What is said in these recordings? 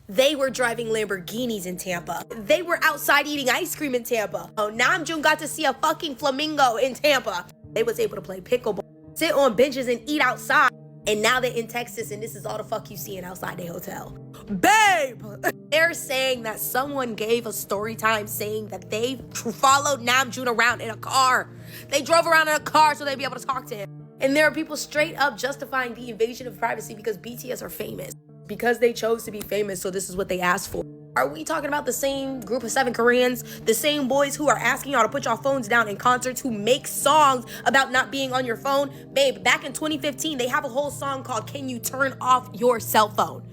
They were driving Lamborghinis in Tampa. They were outside eating ice cream in Tampa. Oh, Namjoon got to see a fucking flamingo in Tampa. They was able to play pickleball, sit on benches and eat outside. And now they're in Texas and this is all the fuck you seeing outside their hotel. Babe! They're saying that someone gave a story time saying that they followed Namjoon around in a car. They drove around in a car so they'd be able to talk to him. And there are people straight up justifying the invasion of privacy because BTS are famous. Because they chose to be famous, so this is what they asked for. Are we talking about the same group of 7 Koreans? The same boys who are asking y'all to put y'all phones down in concerts, who make songs about not being on your phone? Babe, back in 2015, they have a whole song called Can You Turn Off Your Cell Phone?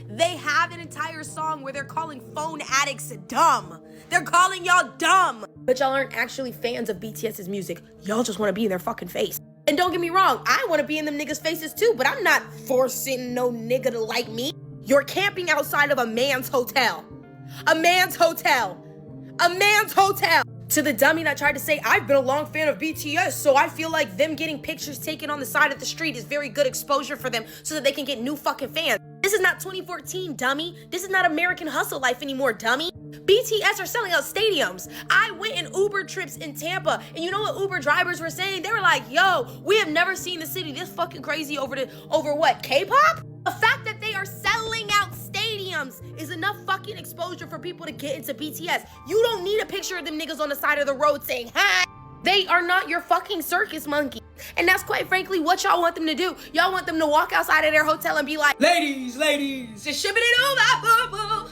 They have an entire song where they're calling phone addicts dumb. They're calling y'all dumb. But y'all aren't actually fans of BTS's music. Y'all just want to be in their fucking face. And don't get me wrong, I want to be in them niggas' faces too, but I'm not forcing no nigga to like me. You're camping outside of a man's hotel. A man's hotel. A man's hotel. To the dummy that tried to say, I've been a long fan of BTS, so I feel like them getting pictures taken on the side of the street is very good exposure for them so that they can get new fucking fans. This is not 2014, dummy. This is not American hustle life anymore, dummy. BTS are selling out stadiums. I went in Uber trips in Tampa, and you know what Uber drivers were saying? They were like, yo, we have never seen the city this fucking crazy over what, K-pop? The fact that they are selling out stadiums is enough fucking exposure for people to get into BTS. You don't need a picture of them niggas on the side of the road saying, hi. They are not your fucking circus monkey. And that's quite frankly what y'all want them to do. Y'all want them to walk outside of their hotel and be like, ladies, just shipping it over,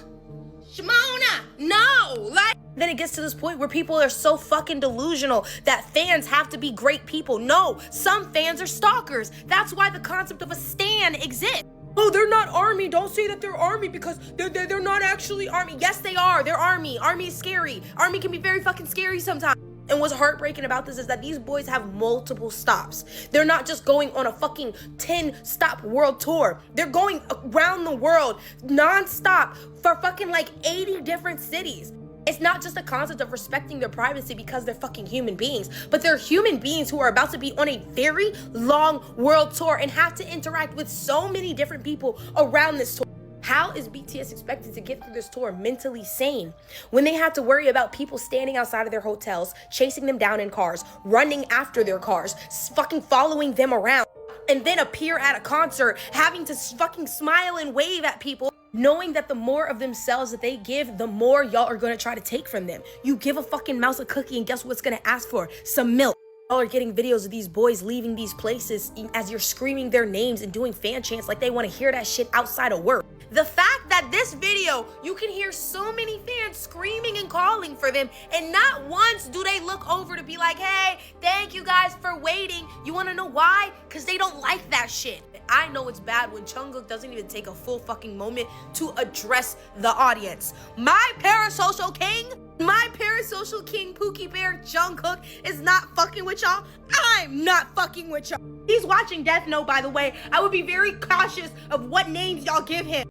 Shimona. No, like. Then it gets to this point where people are so fucking delusional that fans have to be great people. No, some fans are stalkers. That's why the concept of a stan exists. Oh, they're not army. Don't say that they're army because they're not actually army. Yes, they are. They're army. Army is scary. Army can be very fucking scary sometimes. And what's heartbreaking about this is that these boys have multiple stops. They're not just going on a fucking 10-stop world tour. They're going around the world non-stop for fucking like 80 different cities. It's not just a concept of respecting their privacy because they're fucking human beings, but they're human beings who are about to be on a very long world tour and have to interact with so many different people around this tour. How is BTS expected to get through this tour mentally sane when they have to worry about people standing outside of their hotels, chasing them down in cars, running after their cars, fucking following them around, and then appear at a concert having to fucking smile and wave at people, knowing that the more of themselves that they give, the more y'all are going to try to take from them. You give a fucking mouse a cookie and guess what's going to ask for? Some milk. Y'all are getting videos of these boys leaving these places as you're screaming their names and doing fan chants like they want to hear that shit outside of work. The fact that this video, you can hear so many fans screaming and calling for them, and not once do they look over to be like, hey, thank you guys for waiting. You want to know why? Because they don't like that shit. I know it's bad when Jungkook doesn't even take a full fucking moment to address the audience. My parasocial king, Pookie Bear Jungkook is not fucking with y'all. I'm not fucking with y'all. He's watching Death Note, by the way. I would be very cautious of what names y'all give him.